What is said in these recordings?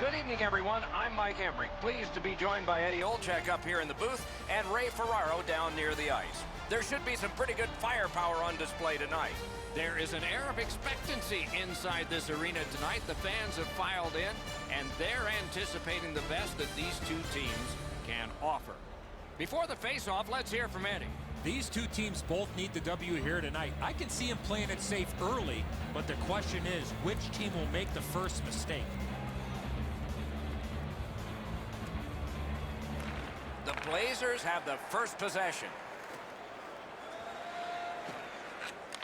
Good evening, everyone. I'm Mike Emmerich. Pleased to be joined by Eddie Olczyk up here in the booth and Ray Ferraro down near the ice. There should be some pretty good firepower on display tonight. There is an air of expectancy inside this arena tonight. The fans have filed in, and they're anticipating the best that these two teams can offer. Before the face-off, let's hear from Eddie. These two teams both need the W here tonight. I can see them playing it safe early, but the question is, which team will make the first mistake? The Blazers have the first possession.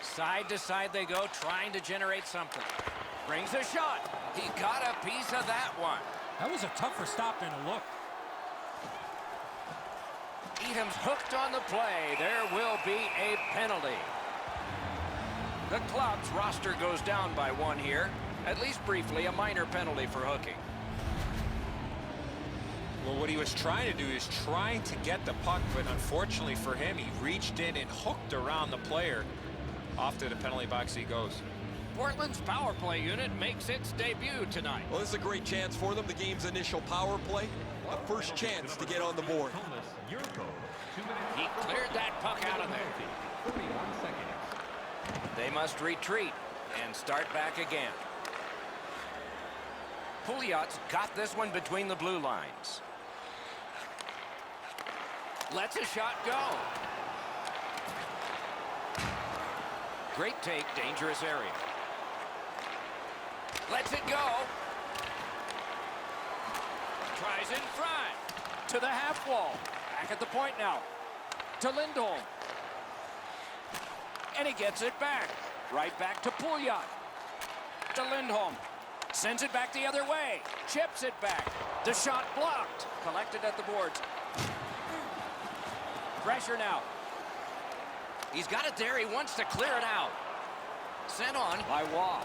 Side to side they go, trying to generate something. Brings a shot. He got a piece of that one. That was a tougher stop than it looked. Edom's hooked on the play. There will be a penalty. The club's roster goes down by one here. At least briefly, a minor penalty for hooking. Well, what he was trying to do is trying to get the puck, but unfortunately for him, he reached in and hooked around the player. Off to the penalty box he goes. Portland's power play unit makes its debut tonight. Well, this is a great chance for them. The game's initial power play. A first chance to get on the board. He cleared that puck out of there. They must retreat and start back again. Pouliot's got this one between the blue lines. Lets a shot go. Great take, dangerous area. Lets it go. Tries in front. To the half wall. Back at the point now. To Lindholm. And he gets it back. Right back to Pouliot. To Lindholm. Sends it back the other way. Chips it back. The shot blocked. Collected at the boards. Pressure now. He's got it there. He wants to clear it out. Sent on by Waugh.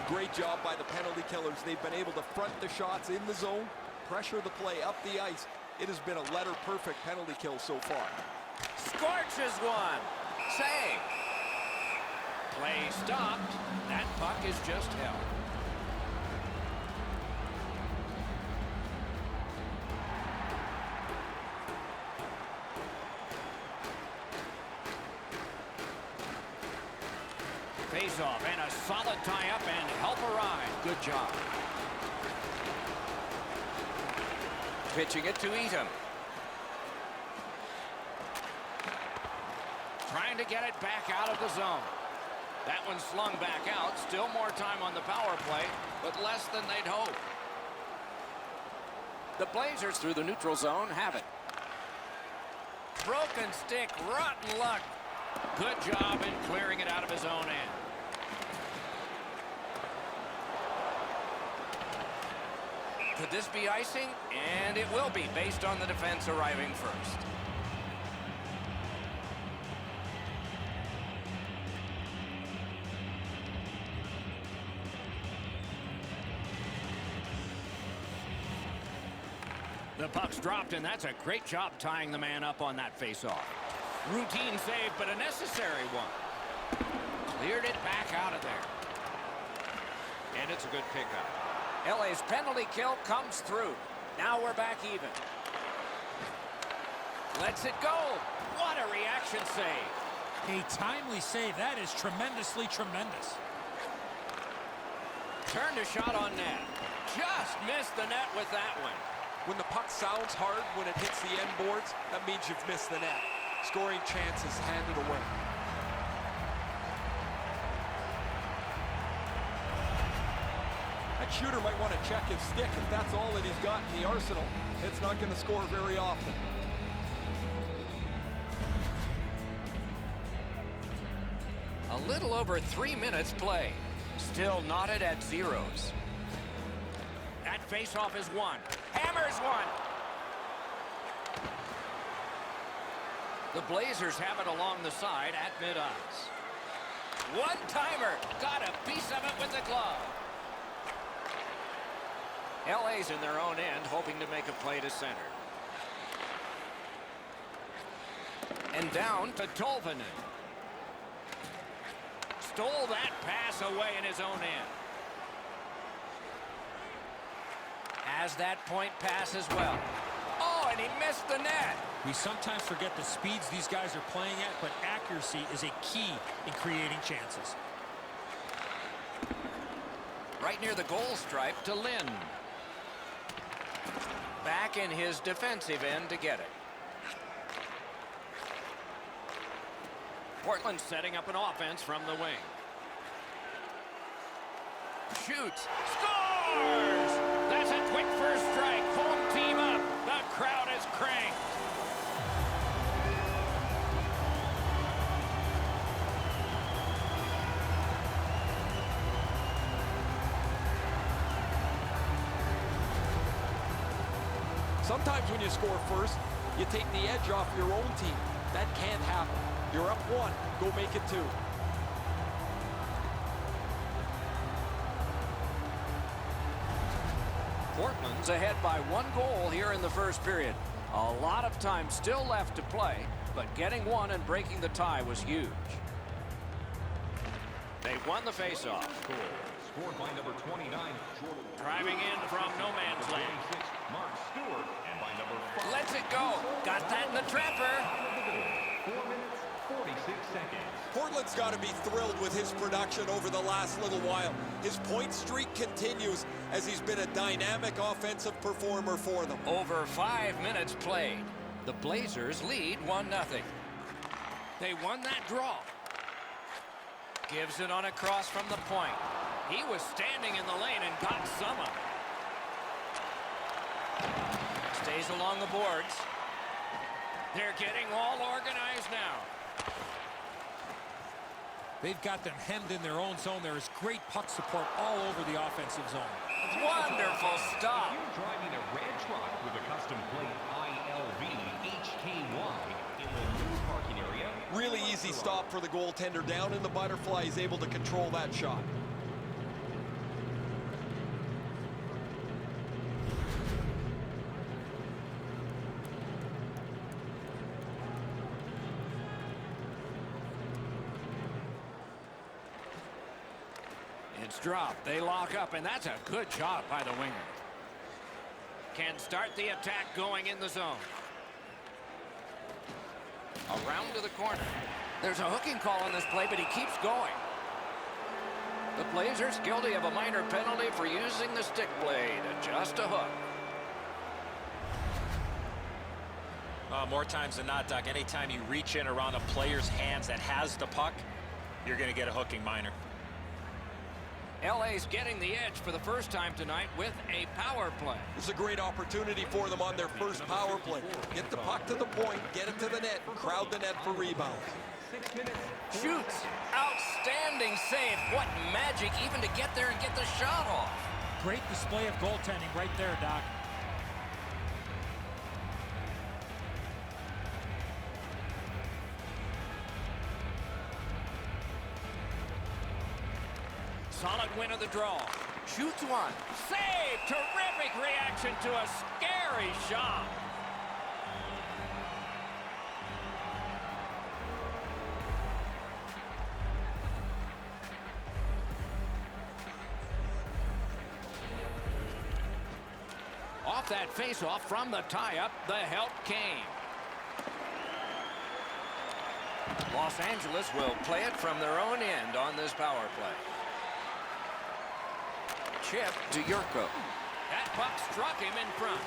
Great job by the penalty killers. They've been able to front the shots in the zone, pressure the play up the ice. It has been a letter-perfect penalty kill so far. Scorches one. Save. Play stopped. That puck is just held. Face-off and a solid tie-up and help arrive. Good job. Pitching it to Edom. Trying to get it back out of the zone. That one slung back out. Still more time on the power play, but less than they'd hoped. The Blazers through the neutral zone have it. Broken stick, rotten luck. Good job in clearing it out of his own end. Could this be icing? And it will be, based on the defense arriving first. The puck's dropped, and that's a great job tying the man up on that face-off. Routine save, but a necessary one. Cleared it back out of there. And it's a good pickup. LA's penalty kill comes through. Now we're back even. Lets it go. What a reaction save. A timely save. That is tremendously tremendous. Turned a shot on net. Just missed the net with that one. When the puck sounds hard when it hits the end boards, that means you've missed the net. Scoring chances handed away. That shooter might want to check his stick. If that's all that he's got in the arsenal, it's not going to score very often. A little over 3 minutes play. Still knotted at zeros. That face-off is won. Hammers one. The Blazers have it along the side at mid-ice. One-timer. Got a piece of it with the glove. LA's in their own end, hoping to make a play to center. And down to Tolvanen. Stole that pass away in his own end. has that point pass as well. Oh, and he missed the net. We sometimes forget the speeds these guys are playing at, but accuracy is a key in creating chances. Right near the goal stripe to Lynn. Back in his defensive end to get it. Portland setting up an offense from the wing. Shoots. Scores! That's a quick first strike. Home team up. The crowd is cranked. Sometimes when you score first, you take the edge off your own team. That can't happen. You're up 1, go make it 2. Portland's ahead by 1 goal here in the first period. A lot of time still left to play, but getting 1 and breaking the tie was huge. They won the faceoff. Scored by number 29, Jordan. Driving in from no man's land. 26, Mark Stewart, and by number 5. Lets it go. Got that in the trapper. 4 minutes, 46 seconds. Portland's got to be thrilled with his production over the last little while. His point streak continues as he's been a dynamic offensive performer for them. Over 5 minutes played. The Blazers lead 1-0. They won that draw. Gives it on a cross from the point. He was standing in the lane and got some of it. Stays along the boards. They're getting all organized now. They've got them hemmed in their own zone. There is great puck support all over the offensive zone. Wonderful stop. You're driving a red truck with a custom plate ILV HKY in the new parking area. Really easy stop for the goaltender. Down in the butterfly, he's able to control that shot. It's dropped. They lock up, and that's a good job by the winger. Can start the attack going in the zone. Around to the corner. There's a hooking call on this play, but he keeps going. The Blazers guilty of a minor penalty for using the stick blade. Just a hook. More times than not, Doc, anytime you reach in around a player's hands that has the puck, you're going to get a hooking minor. LA's getting the edge for the first time tonight with a power play. This is a great opportunity for them on their first power play. Get the puck to the point, get it to the net, crowd the net for rebounds. 6 minutes. Shoots. Outstanding save. What magic even to get there and get the shot off. Great display of goaltending right there, Doc. Solid win of the draw. Shoots one. Save! Terrific reaction to a scary shot. Off that faceoff from the tie-up, the help came. Los Angeles will play it from their own end on this power play. Chip to Yurko. That puck struck him in front.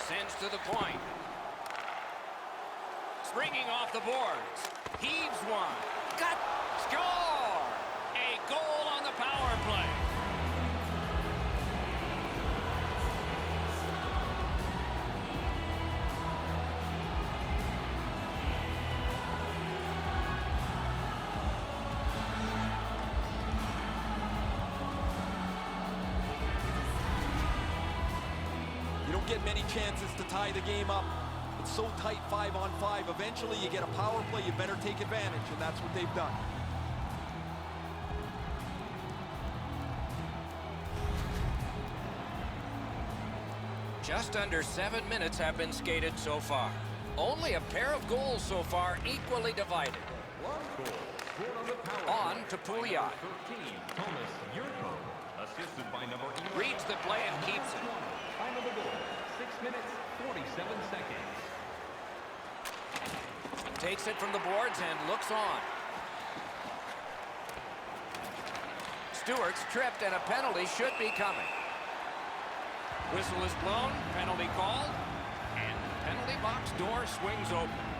Sends to the point. Springing off the boards. Heaves one. Got. Score! A goal on the power play. You don't get many chances to tie the game up. It's so tight 5-on-5. Eventually you get a power play, you better take advantage, and that's what they've done. Just under 7 minutes have been skated so far. Only a pair of goals so far, equally divided. One goal scored on the power On play to by Pouliot. number 13, Thomas Yurko. Assisted by number 11. Reads the play and keeps it. Time of the goal, 6 minutes, 47 seconds. Takes it from the boards and looks on. Stewart's tripped and a penalty should be coming. Whistle is blown, penalty called, and the penalty box door swings open.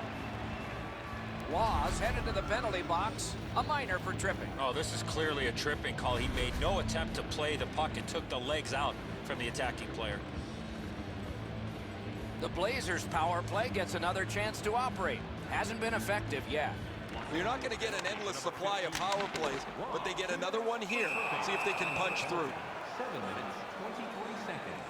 Waz headed to the penalty box, a minor for tripping. Oh, this is clearly a tripping call. He made no attempt to play the puck and took the legs out from the attacking player. The Blazers' power play gets another chance to operate. Hasn't been effective yet. You're not going to get an endless supply of power plays, but they get another one here. See if they can punch through. 7 minutes, 23 seconds.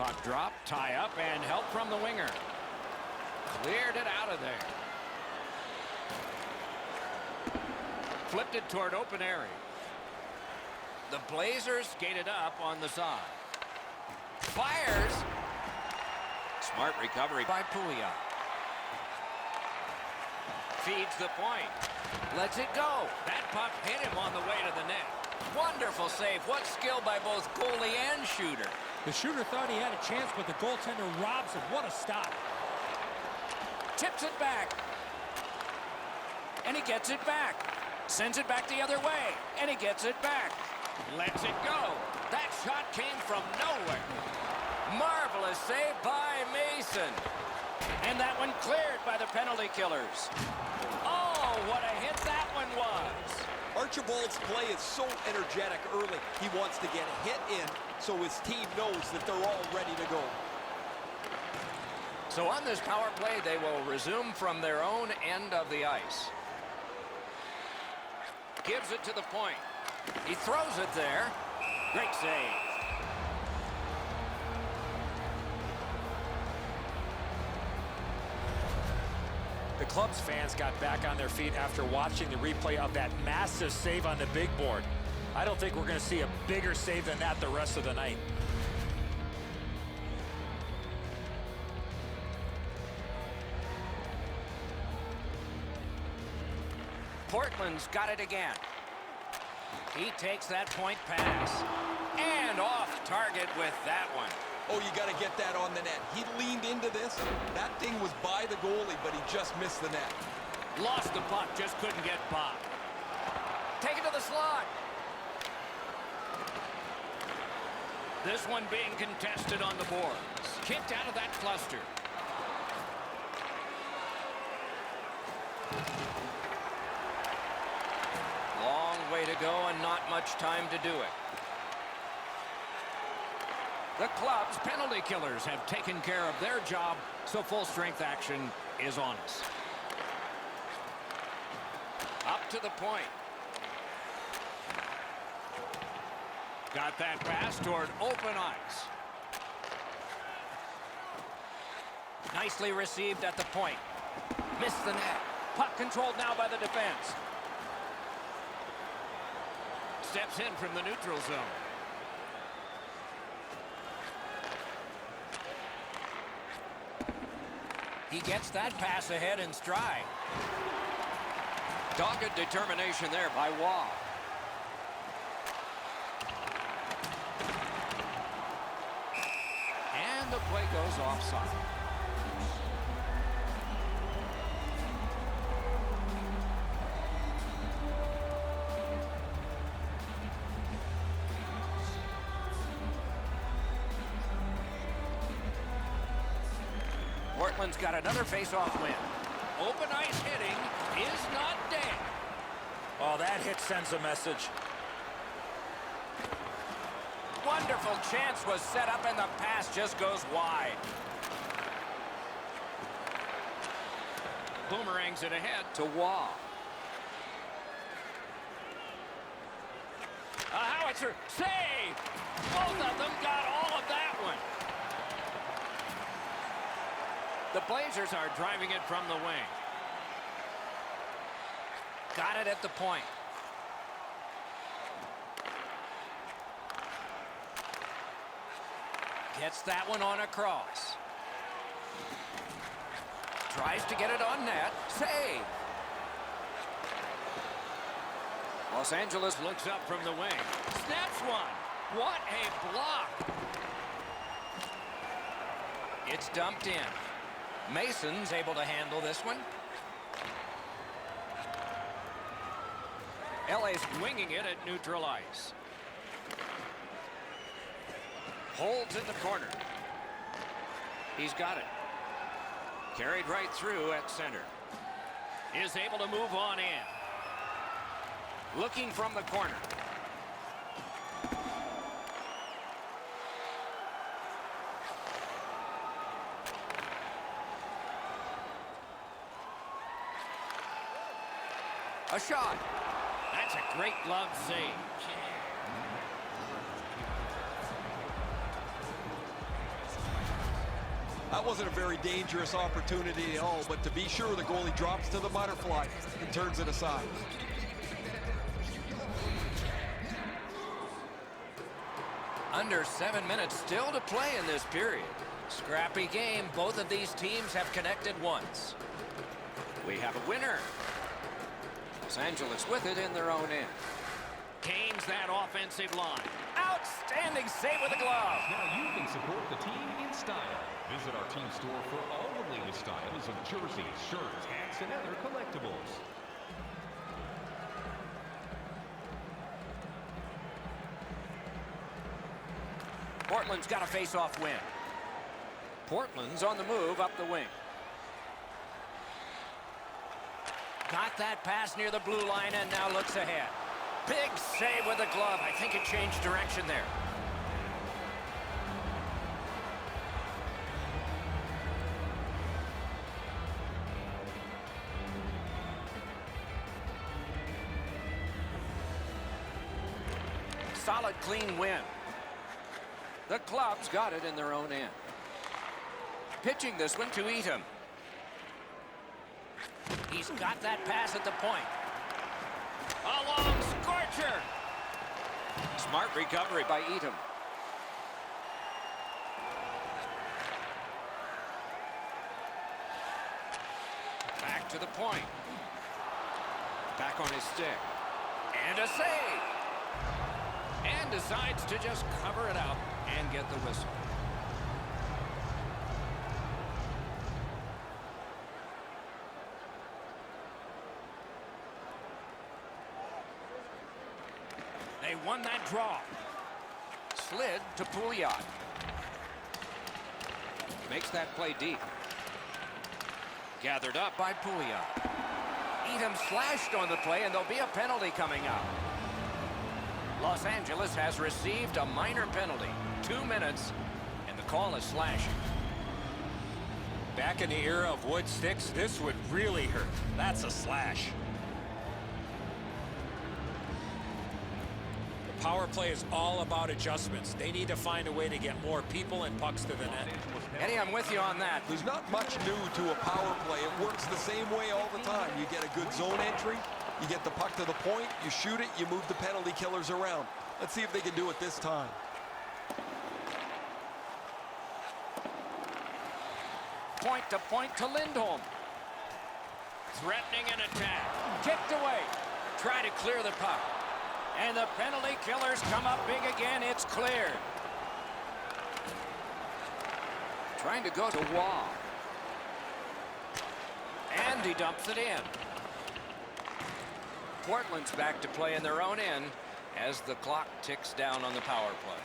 Puck drop, tie up, and help from the winger. Cleared it out of there. Flipped it toward open area. The Blazers skated up on the side. Fires. Smart recovery by Pouliot. Feeds the point. Lets it go. That puck hit him on the way to the net. Wonderful save. What skill by both goalie and shooter. The shooter thought he had a chance, but the goaltender robs him. What a stop. Tips it back. And he gets it back. Sends it back the other way. And he gets it back. Lets it go. That shot came from nowhere. Marvelous save by Mason. And that one cleared by the penalty killers. Oh, what a hit that one was. Archibald's play is so energetic early. He wants to get a hit in so his team knows that they're all ready to go. So on this power play, they will resume from their own end of the ice. Gives it to the point. He throws it there. Great save. The club's fans got back on their feet after watching the replay of that massive save on the big board. I don't think we're going to see a bigger save than that the rest of the night. Portland's got it again. He takes that point pass. And off target with that one. Oh, you got to get that on the net. He leaned into this. That thing was by the goalie, but he just missed the net. Lost the puck, just couldn't get by. Take it to the slot. This one being contested on the boards. Kicked out of that cluster. Long way to go and not much time to do it. The club's penalty killers have taken care of their job, so full strength action is on us. Up to the point. Got that pass toward open ice. Nicely received at the point. Missed the net. Puck controlled now by the defense. Steps in from the neutral zone. He gets that pass ahead in stride. Dogged determination there by Waugh. And the play goes offside. Portland's got another face-off win. Open ice hitting is not dead. Oh, that hit sends a message. Wonderful chance was set up and the pass just goes wide. Boomerangs it ahead to Waugh. A howitzer save. Both of them got all of that one. The Blazers are driving it from the wing. Got it at the point. Gets that one on across. Tries to get it on net. Save. Los Angeles looks up from the wing. Snaps one. What a block. It's dumped in. Mason's able to handle this one. LA's winging it at neutral ice. Holds in the corner. He's got it. Carried right through at center. Is able to move on in. Looking from the corner. A shot. That's a great glove save. That wasn't a very dangerous opportunity at all, but to be sure, the goalie drops to the butterfly and turns it aside. Under 7 minutes still to play in this period. Scrappy game. Both of these teams have connected once. We have a winner. Los Angeles with it in their own end. Gains that offensive line. Outstanding save with the glove. Now you can support the team in style. Visit our team store for all the latest styles of jerseys, shirts, hats, and other collectibles. Portland's got a face-off win. Portland's on the move up the wing. Got that pass near the blue line and now looks ahead. Big save with the glove. I think it changed direction there. Solid, clean win. The club's got it in their own end. Pitching this one to Eaton. He's got that pass at the point. A long scorcher. Smart recovery by Eaton. Back to the point. Back on his stick. And a save. And decides to just cover it up and get the whistle. They won that draw. Slid to Pouliot. Makes that play deep. Gathered up by Pouliot. Edom slashed on the play, and there'll be a penalty coming up. Los Angeles has received a minor penalty. 2 minutes, and the call is slashing. Back in the era of wood sticks, this would really hurt. That's a slash. The power play is all about adjustments. They need to find a way to get more people and pucks to the net. Eddie, I'm with you on that. There's not much new to a power play. It works the same way all the time. You get a good zone entry, you get the puck to the point, you shoot it, you move the penalty killers around. Let's see if they can do it this time. Point to Lindholm. Threatening an attack. Kicked away. Try to clear the puck. And the penalty killers come up big again. It's cleared. Trying to go to Wall. And he dumps it in. Portland's back to play in their own end as the clock ticks down on the power play.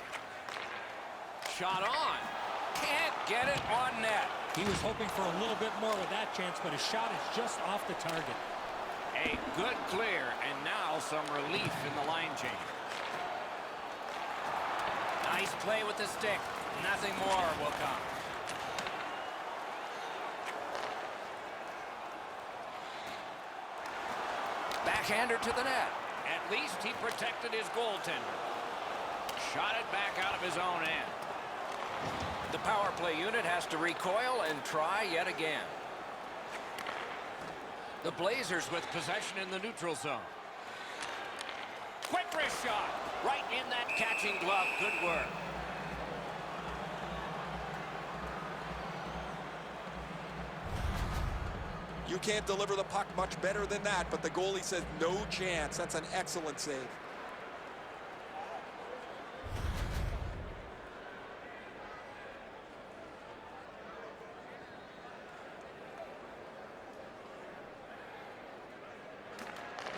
Shot on. Can't get it on net. He was hoping for a little bit more with that chance, but his shot is just off the target. A good clear, and now some relief in the line change. Nice play with the stick. Nothing more will come. Backhander to the net. At least he protected his goaltender. Shot it back out of his own end. The power play unit has to recoil and try yet again. The Blazers with possession in the neutral zone. Quick wrist shot. Right in that catching glove. Good work. You can't deliver the puck much better than that, but the goalie says no chance. That's an excellent save.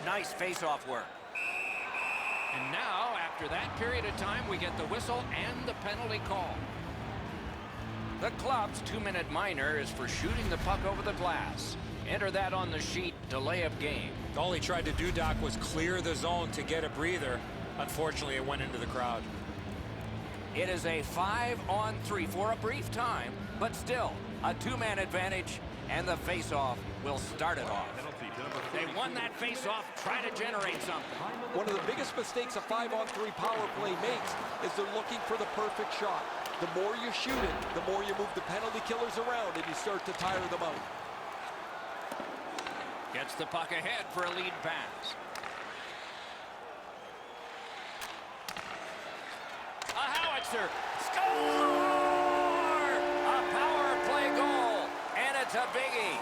Nice face-off work. And now, after that period of time, we get the whistle and the penalty call. The club's 2-minute minor is for shooting the puck over the glass. Enter that on the sheet, delay of game. All he tried to do, Doc, was clear the zone to get a breather. Unfortunately, it went into the crowd. It is a 5-on-3 for a brief time, but still a 2-man advantage, and the face-off will start it off. They won that face-off. Try to generate something. One of the biggest mistakes a 5-on-3 power play makes is they're looking for the perfect shot. The more you shoot it, the more you move the penalty killers around and you start to tire them out. Gets the puck ahead for a lead pass. A howitzer. Score! A power play goal, and it's a biggie.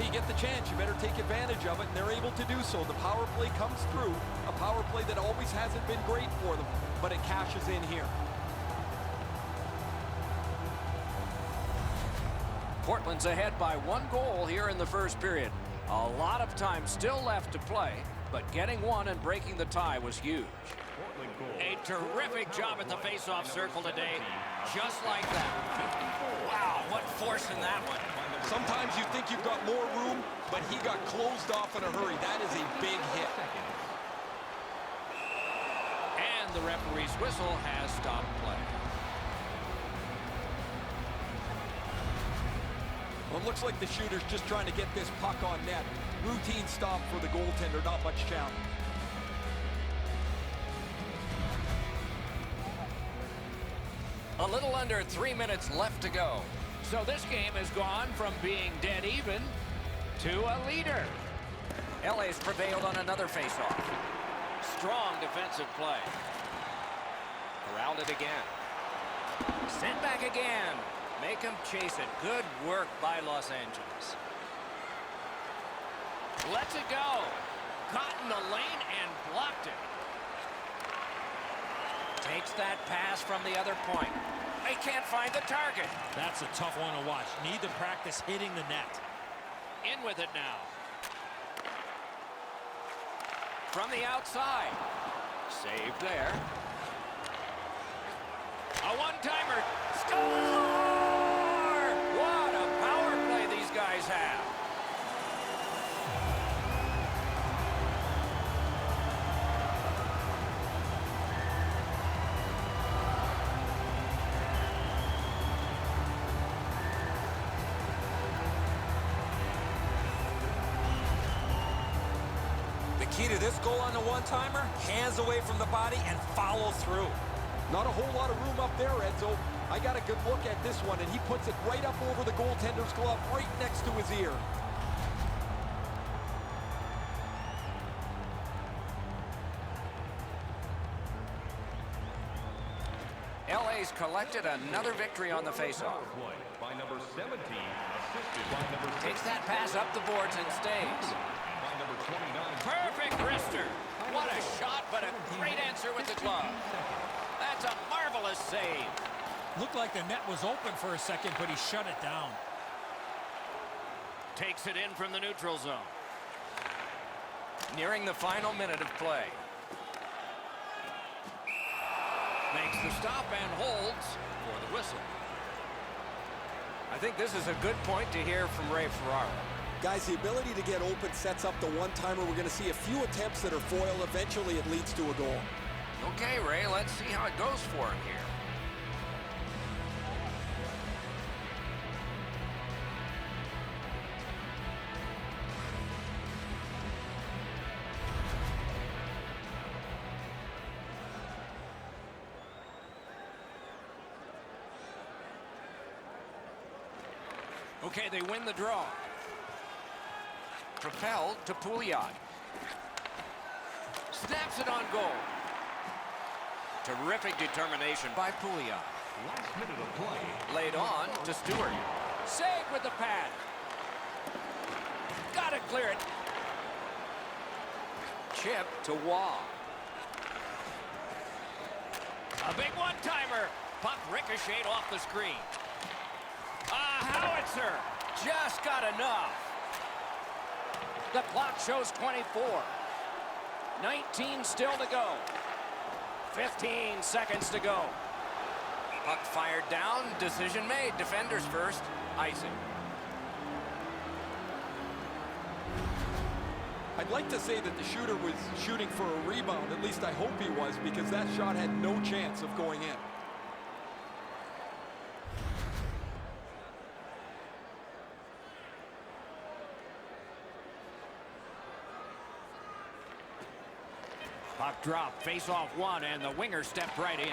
You get the chance, you better take advantage of it, and they're able to do so. The power play comes through, a power play that always hasn't been great for them, but it cashes in here. Portland's ahead by 1 goal here in the first period. A lot of time still left to play, but getting one and breaking the tie was huge. A terrific job at the face-off circle today, just like that. Wow, what force in that one. Sometimes you think you've got more room, but he got closed off in a hurry. That is a big hit. And the referee's whistle has stopped play. Well, it looks like the shooter's just trying to get this puck on net. Routine stop for the goaltender, not much challenge. A little under 3 minutes left to go. So this game has gone from being dead even to a leader. LA's prevailed on another faceoff. Strong defensive play. Corralled it again. Sent back again. Make him chase it. Good work by Los Angeles. Lets it go. Caught in the lane and blocked it. Takes that pass from the other point. They can't find the target. That's a tough one to watch. Need to practice hitting the net. In with it now. From the outside. Save there. A one-timer. Score! What a power play these guys have. Key to this goal on the one-timer, hands away from the body and follow through. Not a whole lot of room up there, Edzo. I got a good look at this one, and he puts it right up over the goaltender's glove, right next to his ear. LA's collected another victory on the faceoff. By number 17, assisted by number 6. Takes that pass up the boards and stays. By number 29. Perfect wrister. What a shot, but a great answer with the glove. That's a marvelous save. Looked like the net was open for a second, but he shut it down. Takes it in from the neutral zone. Nearing the final minute of play. Makes the stop and holds for the whistle. I think this is a good point to hear from Ray Ferraro. Guys, the ability to get open sets up the one-timer. We're going to see a few attempts that are foil. Eventually, it leads to a goal. Okay, Ray, let's see how it goes for him here. Okay, they win the draw. Propelled to Pouliot. Snaps it on goal. Terrific determination by Pouliot. Last minute of play. Laid on to Stewart. Save with the pad. Got to clear it. Chip to Waugh. A big one-timer. Puck ricocheted off the screen. Howitzer just got enough. The clock shows 24. 19 still to go. 15 seconds to go. Puck fired down. Decision made. Defenders first. Icing. I'd like to say that the shooter was shooting for a rebound. At least I hope he was, because that shot had no chance of going in. Puck drop, face off one, and the winger stepped right in.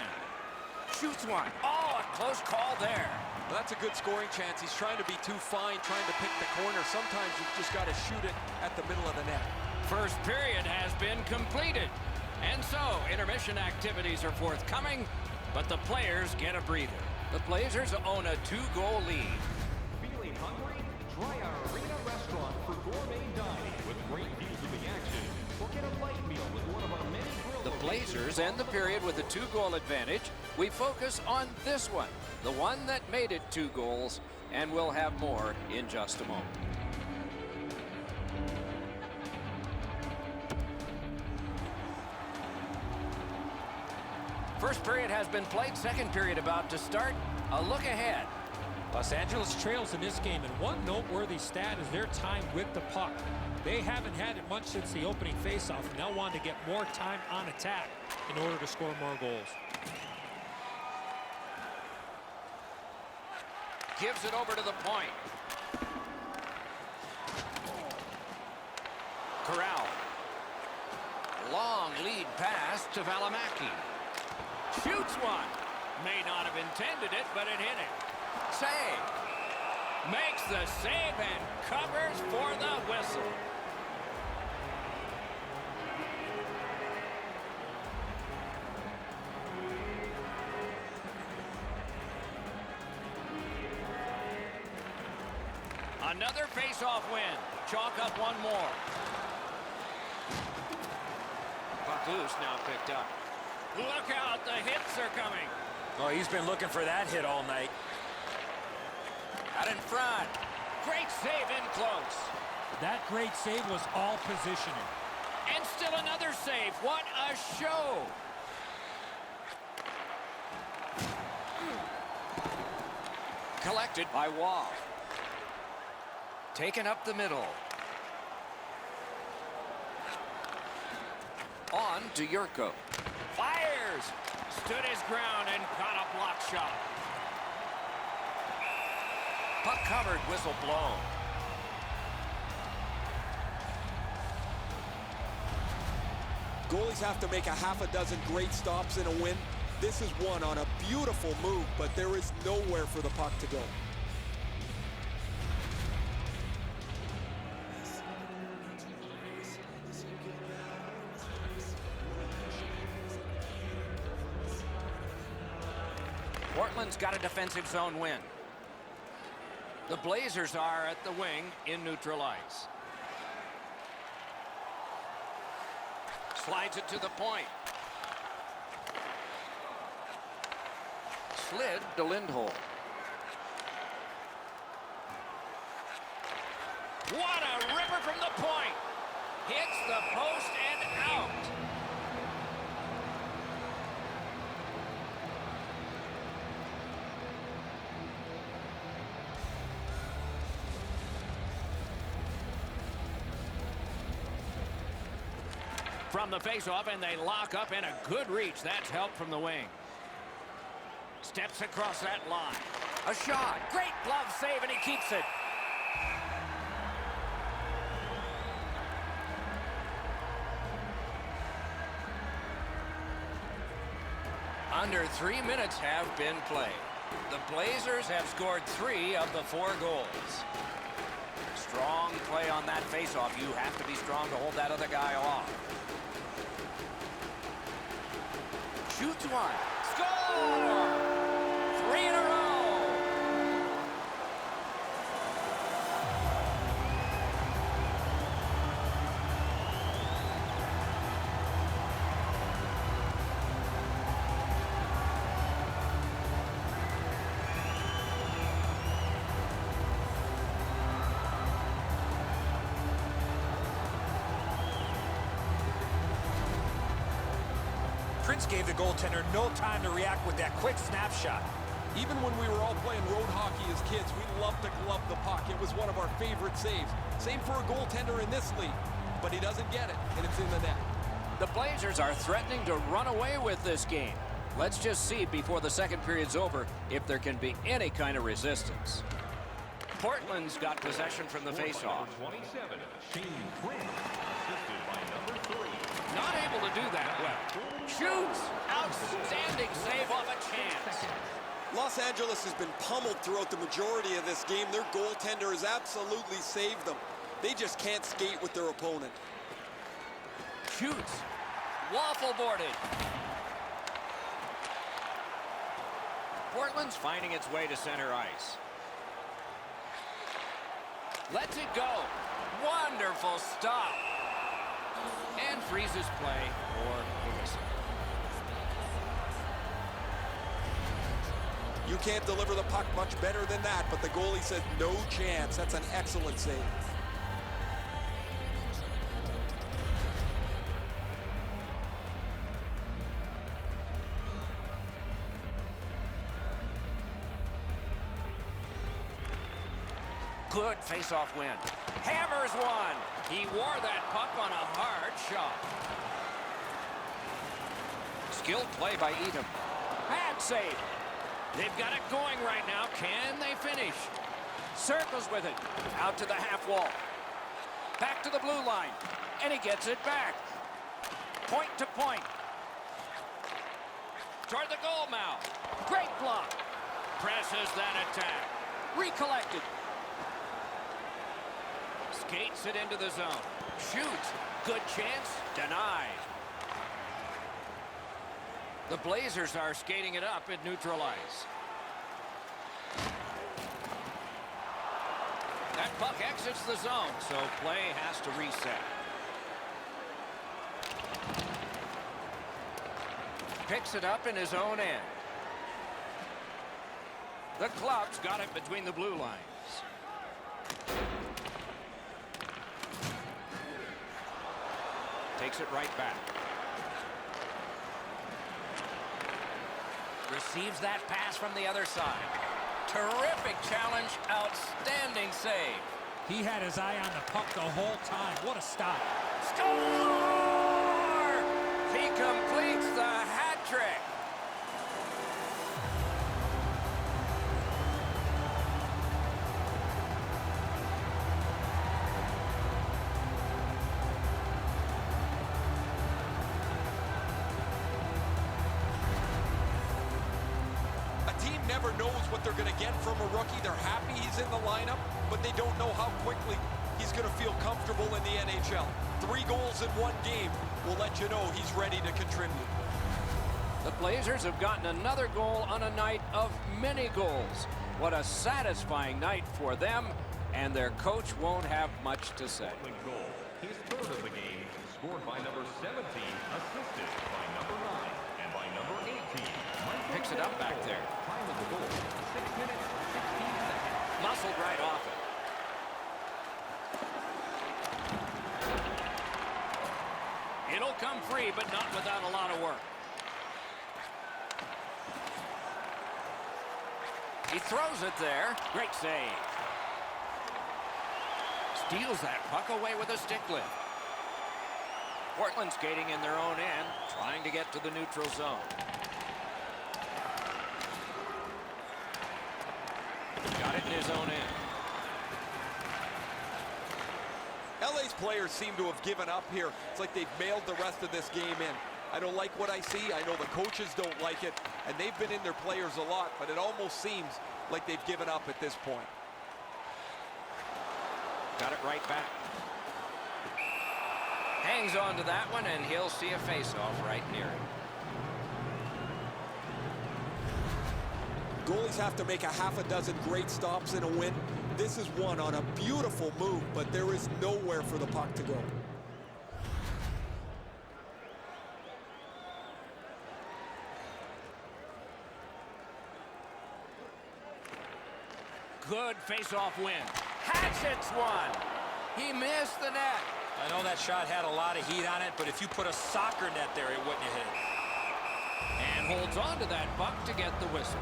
Shoots one. Oh, a close call there. Well, that's a good scoring chance. He's trying to be too fine, trying to pick the corner. Sometimes you've just got to shoot it at the middle of the net. First period has been completed. And so, intermission activities are forthcoming, but the players get a breather. The Blazers own a 2-goal lead. Feeling hungry? Try our arena restaurant for gourmet dining with great views of the action. Or get a light meal with one of our many grill The Blazers end the period with a 2-goal advantage. We focus on this one, the one that made it 2 goals, and we'll have more in just a moment. First period has been played, second period about to start. A look ahead. Los Angeles trails in this game, and one noteworthy stat is their time with the puck. They haven't had it much since the opening faceoff, and they'll want to get more time on attack in order to score more goals. Gives it over to the point. Corral. Long lead pass to Valimaki. Shoots one. May not have intended it, but it hit it. Save. Makes the save and covers for the whistle. Another face-off win. Chalk up one more. Puck loose, now picked up. Look out, the hits are coming. Oh, he's been looking for that hit all night. Out in front. Great save in close. That great save was all positioning. And still another save. What a show. Collected by Waugh. Taken up the middle. On to Yurko. Fires! Stood his ground and caught a block shot. Puck covered, whistle blown. Goalies have to make a half a dozen great stops in a win. This is one on a beautiful move, but there is nowhere for the puck to go. Portland's got a defensive zone win. The Blazers are at the wing in neutral ice. Slides it to the point. Slid to Lindholm. What a ripper from the point! Hits the post and out. From the faceoff, and they lock up, and a good reach. That's help from the wing. Steps across that line. A shot. Great glove save, and he keeps it. Under 3 minutes have been played. The Blazers have scored 3 of the 4 goals. Strong play on that faceoff. You have to be strong to hold that other guy off. Shoots one. Score! 3 in a row. Prince gave the goaltender no time to react with that quick snapshot. Even when we were all playing road hockey as kids, we loved to glove the puck. It was one of our favorite saves. Same for a goaltender in this league, but he doesn't get it, and it's in the net. The Blazers are threatening to run away with this game. Let's just see before the second period's over if there can be any kind of resistance. Portland's got possession from the faceoff. 27, Shane Prince, assisted by number 3. Not able to do that well. Shoots! Outstanding save off a chance. Los Angeles has been pummeled throughout the majority of this game. Their goaltender has absolutely saved them. They just can't skate with their opponent. Shoots. Waffle boarded. Portland's finding its way to center ice. Lets it go. Wonderful stop. And freezes play for the whistle. You can't deliver the puck much better than that, but the goalie said no chance. That's an excellent save. Good face-off win. Hammers one. He wore that puck on a hard shot. Skilled play by Edom. Bad save. They've got it going right now. Can they finish? Circles with it. Out to the half wall. Back to the blue line. And he gets it back. Point to point. Toward the goal mouth. Great block. Presses that attack. Recollected. Skates it into the zone. Shoots. Good chance. Denied. The Blazers are skating it up at neutral ice. That puck exits the zone, so play has to reset. Picks it up in his own end. The Club's got it between the blue lines. Takes it right back. Receives that pass from the other side. Terrific challenge, outstanding save. He had his eye on the puck the whole time. What a stop. Score! He completes the hat trick. Never knows what they're going to get from a rookie. They're happy he's in the lineup, but they don't know how quickly he's going to feel comfortable in the NHL. 3 goals in 1 game will let you know he's ready to contribute. The Blazers have gotten another goal on a night of many goals. What a satisfying night for them, and their coach won't have much to say. Goal, his 3rd of the game, scored by number 17, assisted by number 9, and by number 18. Picks it up back there. Time of the goal, 6 minutes, 16 seconds. Muscled right off it. It'll come free, but not without a lot of work. He throws it there. Great save. Steals that puck away with a stick lift. Portland skating in their own end, trying to get to the neutral zone. Got it in his own end. LA's players seem to have given up here. It's like they've mailed the rest of this game in. I don't like what I see. I know the coaches don't like it, and they've been in their players a lot, but it almost seems like they've given up at this point. Got it right back. Hangs on to that one, and he'll see a face-off right near him. Goalies have to make a half a dozen great stops in a win. This is one on a beautiful move, but there is nowhere for the puck to go. Good face-off win. Hatchets one. He missed the net. I know that shot had a lot of heat on it, but if you put a soccer net there, it wouldn't have hit it. And holds on to that puck to get the whistle.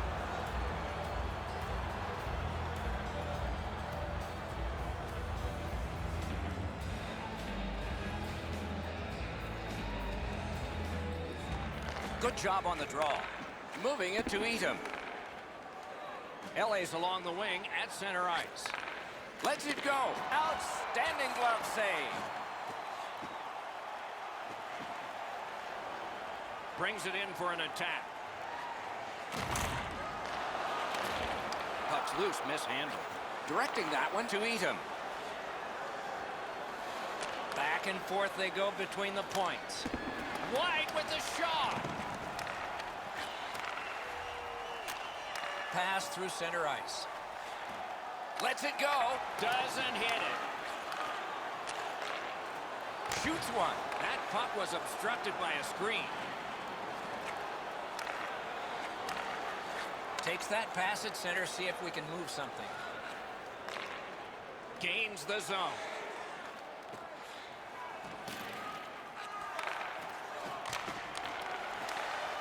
Good job on the draw. Moving it to Eatham. LA's along the wing at center ice. Lets it go. Outstanding glove save. Brings it in for an attack. Puck's loose, mishandled. Directing that one to Eatham. Back and forth they go between the points. White with the shot. Pass through center ice. Lets it go. Doesn't hit it. Shoots one. That puck was obstructed by a screen. Takes that pass at center, see if we can move something. Gains the zone.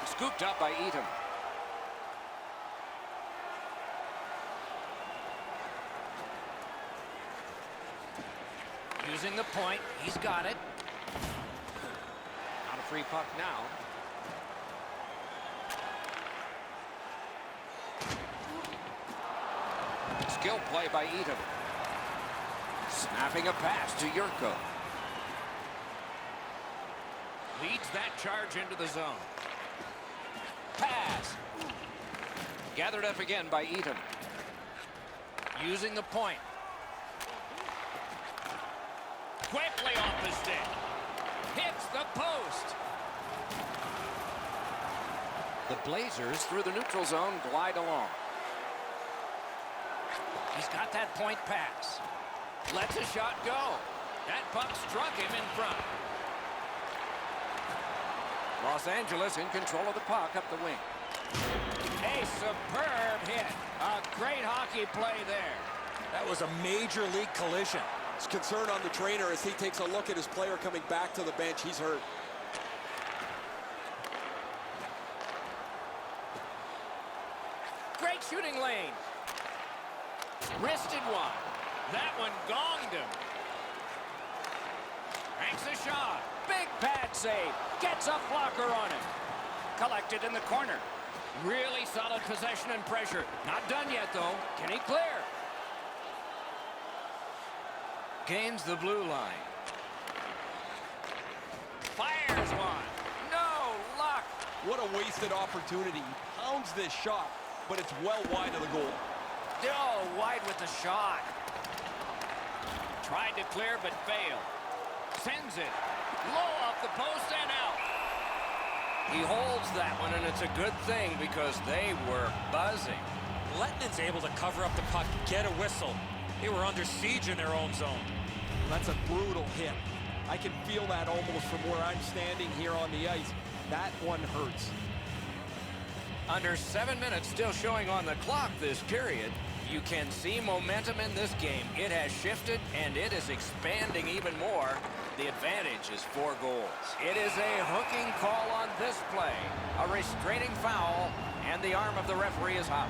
Scooped up by Eatham. Using the point, he's got it. Not a free puck now. Skill play by Eatham. Snapping a pass to Yurko. Leads that charge into the zone. Pass. Gathered up again by Eatham. Using the point. Quickly off the stick. Hits the post. The Blazers through the neutral zone glide along. He's got that point pass. Lets a shot go. That puck struck him in front. Los Angeles in control of the puck up the wing. A superb hit. A great hockey play there. That was a major league collision. It's concern on the trainer as he takes a look at his player coming back to the bench. He's hurt. Great shooting lane. Wristed one. That one gonged him. Hanks a shot. Big pad save. Gets a blocker on him. Collected in the corner. Really solid possession and pressure. Not done yet, though. Can he clear? Gains the blue line. Fires one. No luck. What a wasted opportunity. He pounds this shot, but it's well wide of the goal. Oh, wide with the shot. Tried to clear, but failed. Sends it. Low off the post and out. He holds that one, and it's a good thing because they were buzzing. Letton's able to cover up the puck, get a whistle. They were under siege in their own zone. That's a brutal hit. I can feel that almost from where I'm standing here on the ice. That one hurts. Under 7 minutes still showing on the clock this period. You can see momentum in this game. It has shifted, and it is expanding even more. The advantage is 4 goals. It is a hooking call on this play. A restraining foul, and the arm of the referee is out.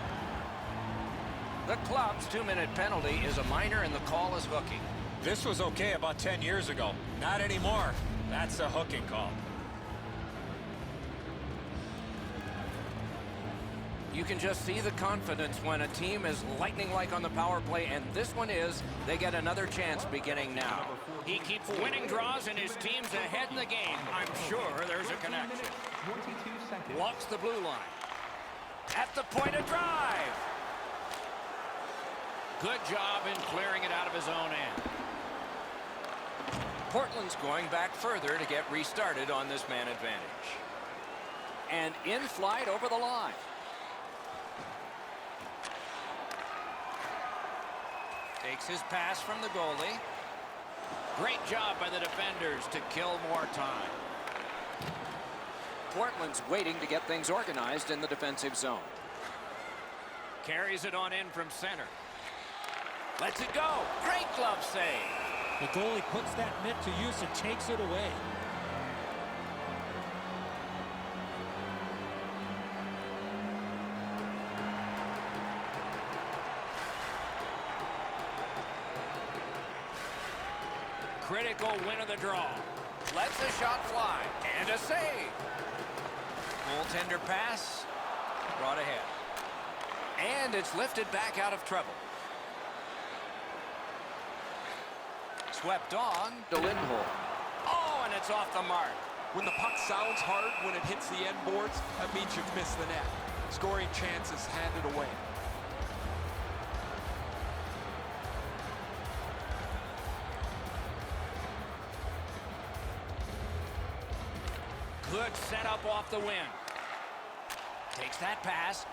The club's 2-minute penalty is a minor, and the call is hooking. This was okay about 10 years ago. Not anymore. That's a hooking call. You can just see the confidence when a team is lightning-like on the power play, and this one is. They get another chance beginning now. He keeps winning draws, and his team's ahead in the game. I'm sure there's a connection. 22 seconds. Walks the blue line. At the point of drive. Good job in clearing it out of his own end. Portland's going back further to get restarted on this man advantage. And in flight over the line. Takes his pass from the goalie. Great job by the defenders to kill more time. Portland's waiting to get things organized in the defensive zone. Carries it on in from center. Lets it go. Great glove save. The goalie puts that mitt to use and takes it away. Critical win of the draw. Lets the shot fly. And a save. Goaltender pass. Brought ahead. And it's lifted back out of trouble. Swept on to Lindholm. Oh, and it's off the mark. When the puck sounds hard, when it hits the end boards, that means you've missed the net. Scoring chances handed away. Good setup off the wing. Takes that pass.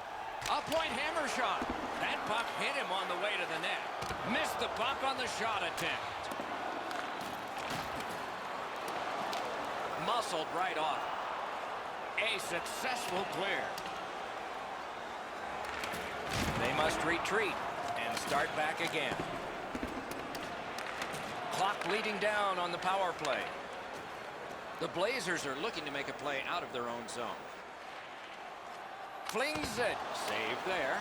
A point hammer shot. That puck hit him on the way to the net. Missed the puck on the shot attempt. Muscled right off. A successful clear. They must retreat and start back again. Clock bleeding down on the power play. The Blazers are looking to make a play out of their own zone. Flings it. Save there.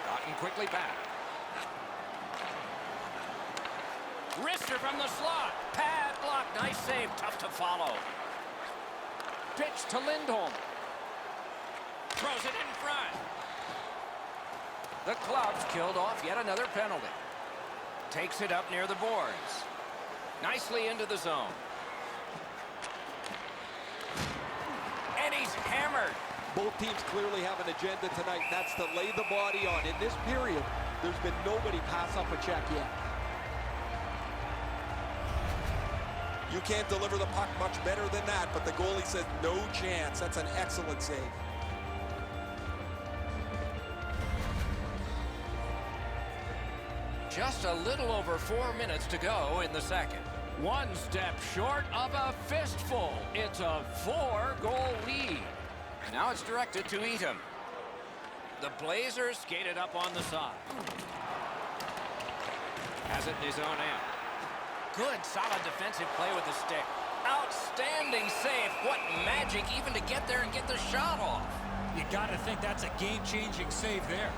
Gotten quickly back. Wrister from the slot. Pad block. Nice save. Tough to follow. Pitch to Lindholm. Throws it in front. The Clubs killed off yet another penalty. Takes it up near the boards. Nicely into the zone. And he's hammered. Both teams clearly have an agenda tonight, and that's to lay the body on. In this period, there's been nobody pass up a check yet. You can't deliver the puck much better than that, but the goalie said no chance. That's an excellent save. Just a little over 4 minutes to go in the second. One step short of a fistful. It's a 4-goal lead. Now it's directed to Eaton. The Blazers skated up on the side. Has it in his own end. Good, solid defensive play with the stick. Outstanding save. What magic even to get there and get the shot off. You got to think that's a game-changing save there.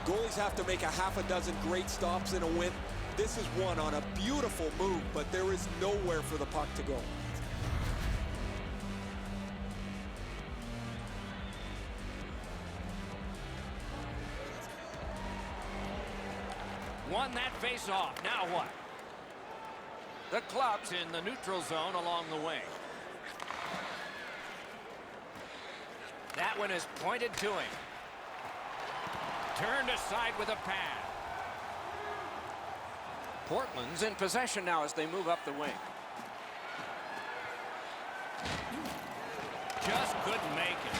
Goalies have to make a half a dozen great stops in a win. This is one on a beautiful move, but there is nowhere for the puck to go. Won that face-off. Now what? The Clubs in the neutral zone along the wing. That one is pointed to him. Turned aside with a pad. Portland's in possession now as they move up the wing. Just couldn't make it.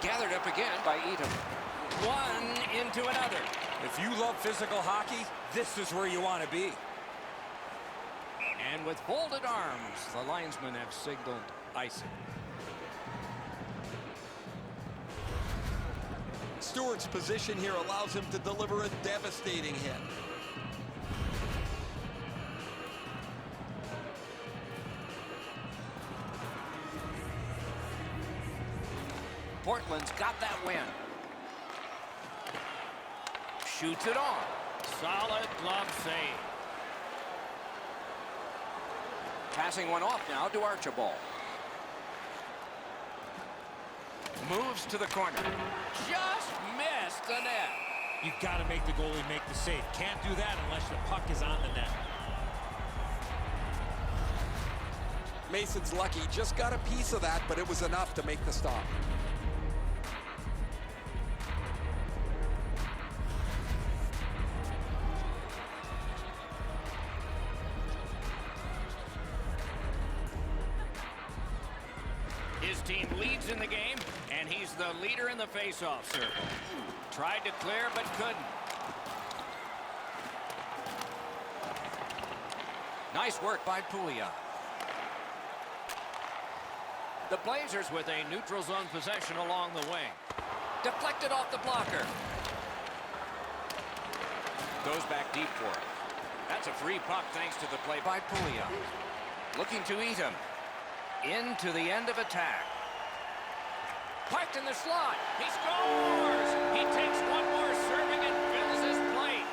Gathered up again by Eaton. One into another. If you love physical hockey, this is where you want to be. And with folded arms, the linesmen have signaled icing. Stewart's position here allows him to deliver a devastating hit. Portland's got that win. Shoots it on. Solid glove save. Passing one off now to Archibald. Moves to the corner. Just missed the net. You've got to make the goalie make the save. Can't do that unless the puck is on the net. Mason's lucky. Just got a piece of that, but it was enough to make the stop. His team leads in the game, and he's the leader in the face-off circle. Tried to clear, but couldn't. Nice work by Pouliot. The Blazers with a neutral zone possession along the wing. Deflected off the blocker. Goes back deep for it. That's a free puck thanks to the play by Pouliot. Looking to eat him. Into the end of attack. Piped in the slot. He scores! He takes one more serving and fills his plate.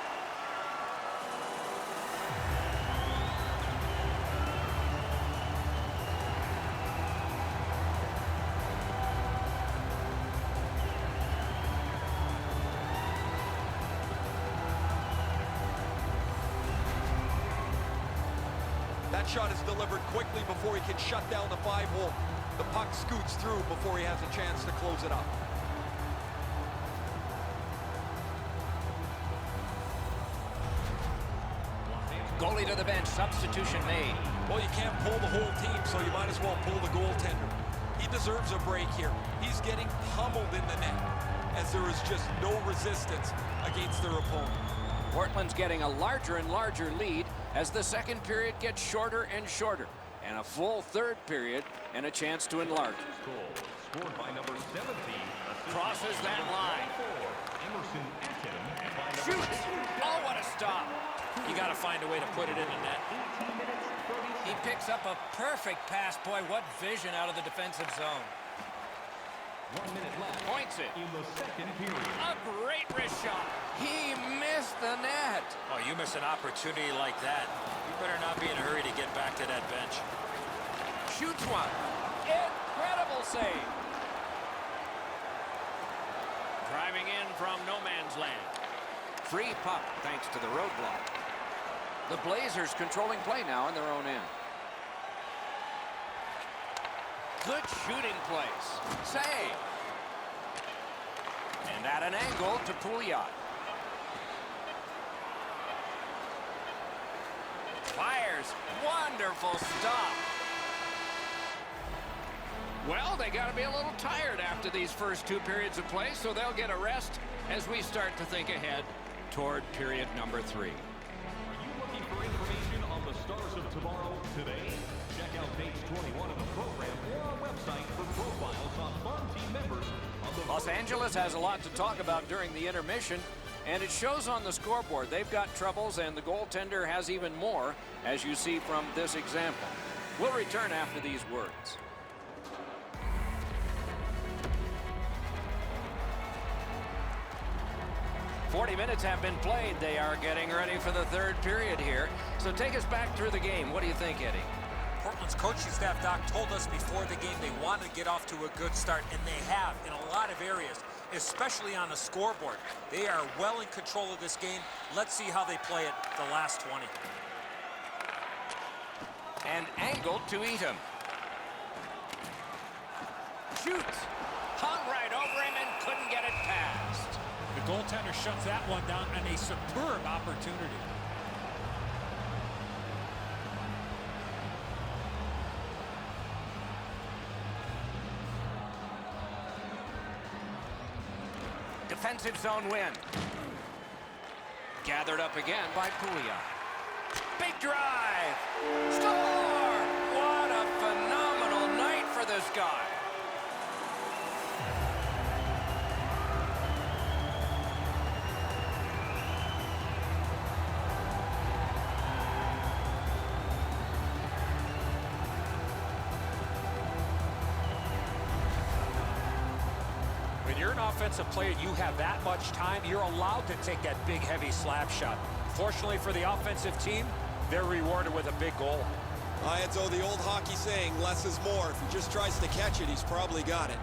That shot is delivered quickly before he can shut down the 5-hole. The puck scoots through before he has a chance to close it up. Goalie to the bench. Substitution made. Well, you can't pull the whole team, so you might as well pull the goaltender. He deserves a break here. He's getting pummeled in the net, as there is just no resistance against their opponent. Portland's getting a larger and larger lead as the second period gets shorter and shorter, and a full third period and a chance to enlarge. Scored by number 17. Crosses that line. Shoots! Oh, what a stop! You got to find a way to put it in the net. He picks up a perfect pass. Boy, what vision out of the defensive zone. 1 minute left. Points it. In the second period. A great wrist shot. He missed the net. Oh, you miss an opportunity like that. You better not be in a hurry to get back to that bench. Shoots one. Incredible save. Driving in from no man's land. Free puck thanks to the roadblock. The Blazers controlling play now in their own end. Good shooting place. Save. And at an angle to Pouliot. Fires. Wonderful stop. Well, they got to be a little tired after these first two periods of play, so they'll get a rest as we start to think ahead toward period number 3. Are you looking for information on the stars of tomorrow today? Check out page 21 of the program or our website for profiles on farm team members. Los Angeles has a lot to talk about during the intermission, and it shows on the scoreboard. They've got troubles, and the goaltender has even more, as you see from this example. We'll return after these words. "40 minutes have been played. They are getting ready for the third period here. So take us back through the game. What do you think, Eddie? Portland's coaching staff, Doc, told us before the game they wanted to get off to a good start, and they have in a lot of areas, especially on the scoreboard. They are well in control of this game. Let's see how they play it the last 20. And angled to Eatham. Shoots. Hung right over him and couldn't get it past. The goaltender shuts that one down on a superb opportunity. Defensive zone win. Gathered up again by Pouliot. Big drive. Score! What a phenomenal night for this guy. When you're an offensive player, you have that much time, you're allowed to take that big, heavy slap shot. Fortunately for the offensive team, they're rewarded with a big goal. It's the old hockey saying, less is more. If he just tries to catch it, he's probably got it.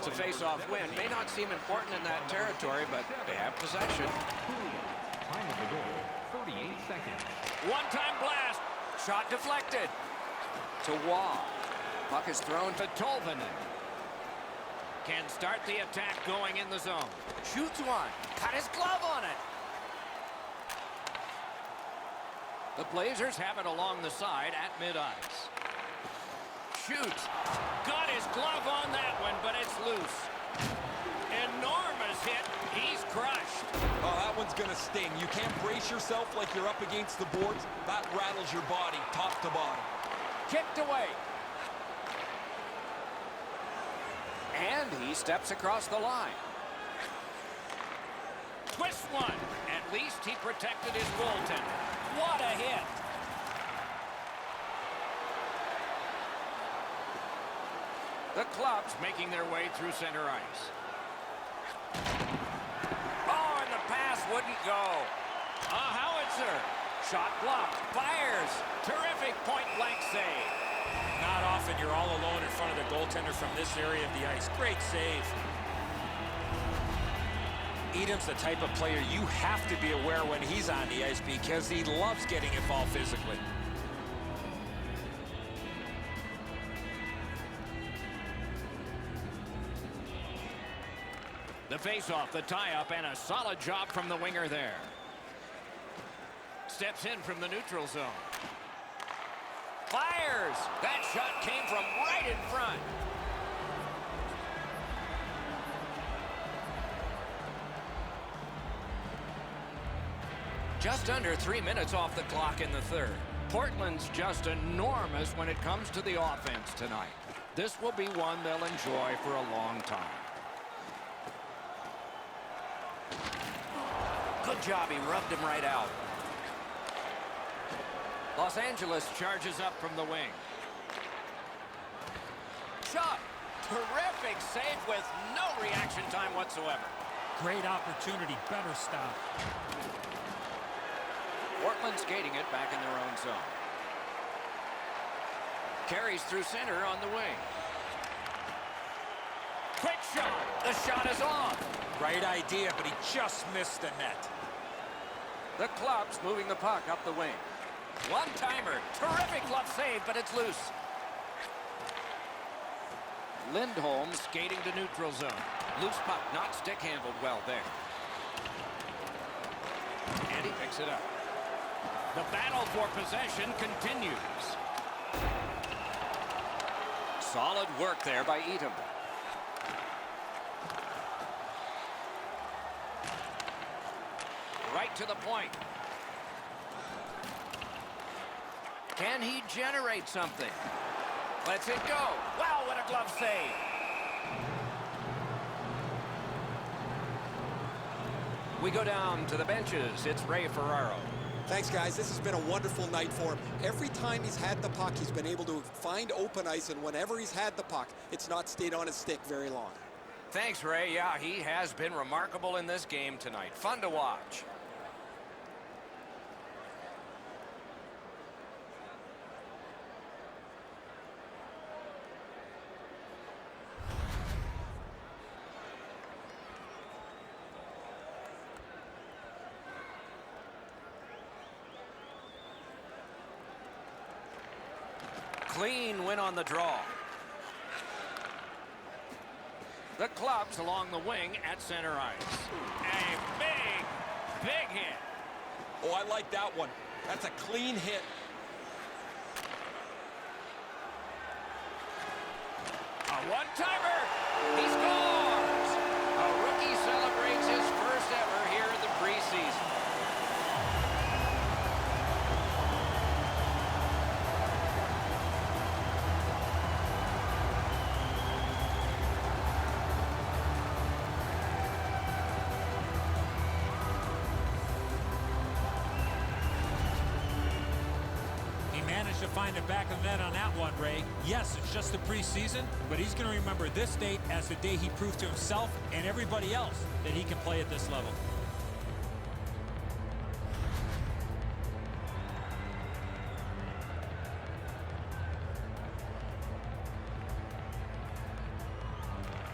It's a face-off win. May not seem important in that territory, but they have possession. Time of the goal, 38 seconds. One-time blast. Shot deflected. To Waugh. Puck is thrown to Tolvanen. Can start the attack going in the zone. Shoots one. Cut his glove on it. The Blazers have it along the side at mid-ice. Shoots. Got his glove on that one, but it's loose. Enormous hit. He's crushed. Oh, that one's going to sting. You can't brace yourself like you're up against the boards. That rattles your body top to bottom. Kicked away. And he steps across the line. Twists one. At least he protected his goaltender. What a hit. The Clubs making their way through center ice. Oh, and the pass wouldn't go. A howitzer. Shot blocked. Fires. Terrific point-blank save. Not often you're all alone in front of the goaltender from this area of the ice. Great save. Edam's the type of player you have to be aware when he's on the ice because he loves getting involved physically. The face-off, the tie-up, and a solid job from the winger there. Steps in from the neutral zone. Fires! That shot came from right in front. Just under 3 minutes off the clock in the third. Portland's just enormous when it comes to the offense tonight. This will be one they'll enjoy for a long time. Good job, he rubbed him right out. Los Angeles charges up from the wing. Shot. Terrific save with no reaction time whatsoever. Great opportunity. Better stop. Portland skating it back in their own zone. Carries through center on the wing. Quick shot. The shot is on. Right idea, but he just missed the net. The Clubs moving the puck up the wing. One-timer. Terrific glove save, but it's loose. Lindholm skating to neutral zone. Loose puck, not stick-handled well there. And he picks it up. The battle for possession continues. Solid work there by Edam. Right to the point. Can he generate something? Lets it go. Wow, what a glove save. We go down to the benches. It's Ray Ferraro. Thanks, guys. This has been a wonderful night for him. Every time he's had the puck, he's been able to find open ice, and whenever he's had the puck, it's not stayed on his stick very long. Thanks, Ray. Yeah, he has been remarkable in this game tonight. Fun to watch. Clean win on the draw. The Clubs along the wing at center ice. A big hit. Oh, I like that one. That's a clean hit. A one-timer. He scores. A rookie celebrates his first ever here in the preseason. To find the back of the net on that one, Ray. Yes, it's just the preseason, but he's going to remember this date as the day he proved to himself and everybody else that he can play at this level.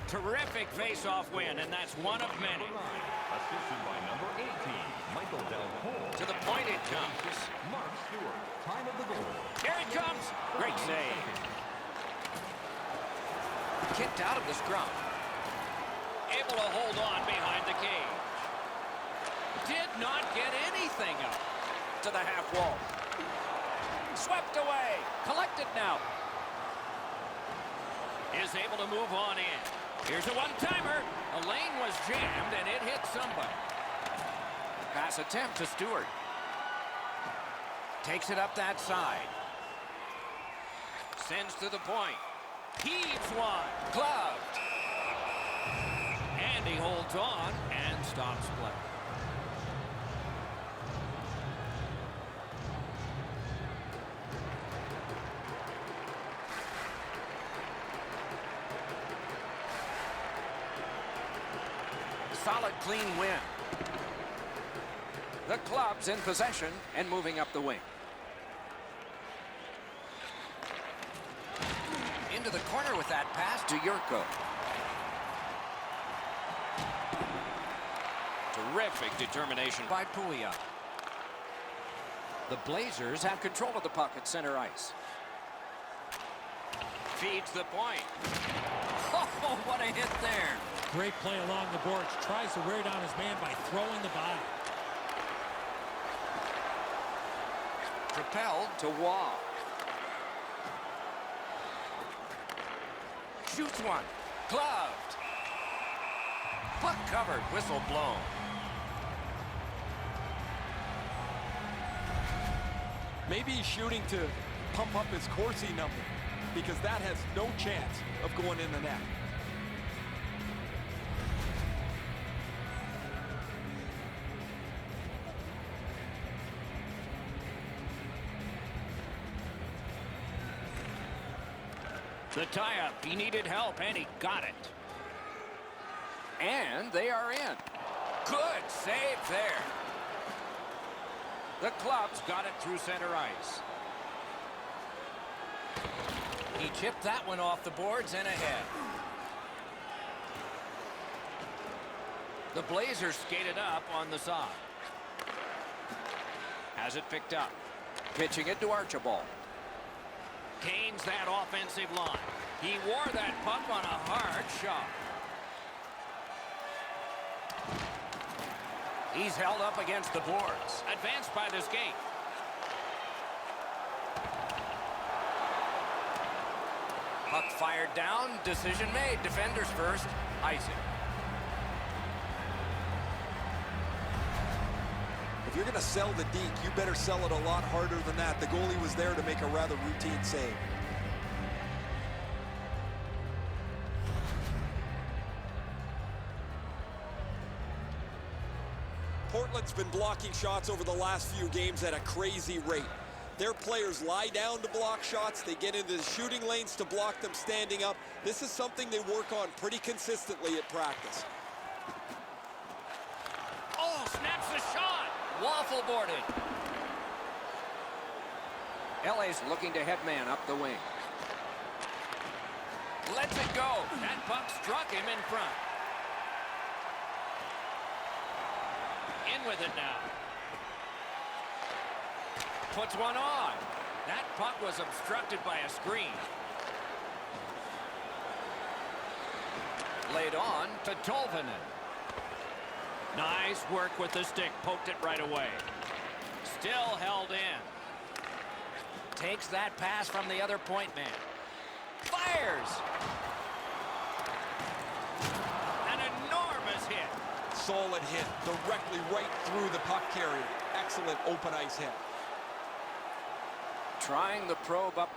Terrific face-off win, and that's one of many. Assisted by number 18, Michael Del Cole. To the point it comes. Mark Stewart, time of the goal. Here it comes. Great save. Kicked out of the scrum. Able to hold on behind the cage. Did not get anything up to the half wall. Swept away. Collected now. Is able to move on in. Here's a one-timer. The lane was jammed, and it hit somebody. Pass attempt to Stewart. Takes it up that side. Sends to the point. Heaves one. Gloved. And he holds on and stops play. Solid, clean win. The Club's in possession and moving up the wing. Into the corner with that pass to Yurko. Terrific determination by Puia. The Blazers have control of the puck at center ice. Feeds the point. Oh, what a hit there. Great play along the boards. Tries to wear down his man by throwing the body. Propelled to Wall. Shoots one. Gloved. Puck covered. Whistle blown. Maybe he's shooting to pump up his Corsi number, because that has no chance of going in the net. The tie-up. He needed help, and he got it. And they are in. Good save there. The Club's got it through center ice. He chipped that one off the boards and ahead. The Blazers skated up on the side. Has it picked up. Pitching it to Archibald. Gains that offensive line. He wore that puck on a hard shot. He's held up against the boards. Advanced by the skate. Puck fired down. Decision made. Defenders first. Icing. If you're going to sell the deke, you better sell it a lot harder than that. The goalie was there to make a rather routine save. Portland's been blocking shots over the last few games at a crazy rate. Their players lie down to block shots. They get into the shooting lanes to block them standing up. This is something they work on pretty consistently at practice. Oh, snaps the shot. Waffle boarded. LA's looking to headman up the wing. Lets it go. That puck struck him in front. In with it now. Puts one on. That puck was obstructed by a screen. Laid on to Tolvanen. Nice work with the stick. Poked it right away. Still held in. Takes that pass from the other point man. Fires! An enormous hit. Solid hit directly right through the puck carrier. Excellent open ice hit. Trying the probe up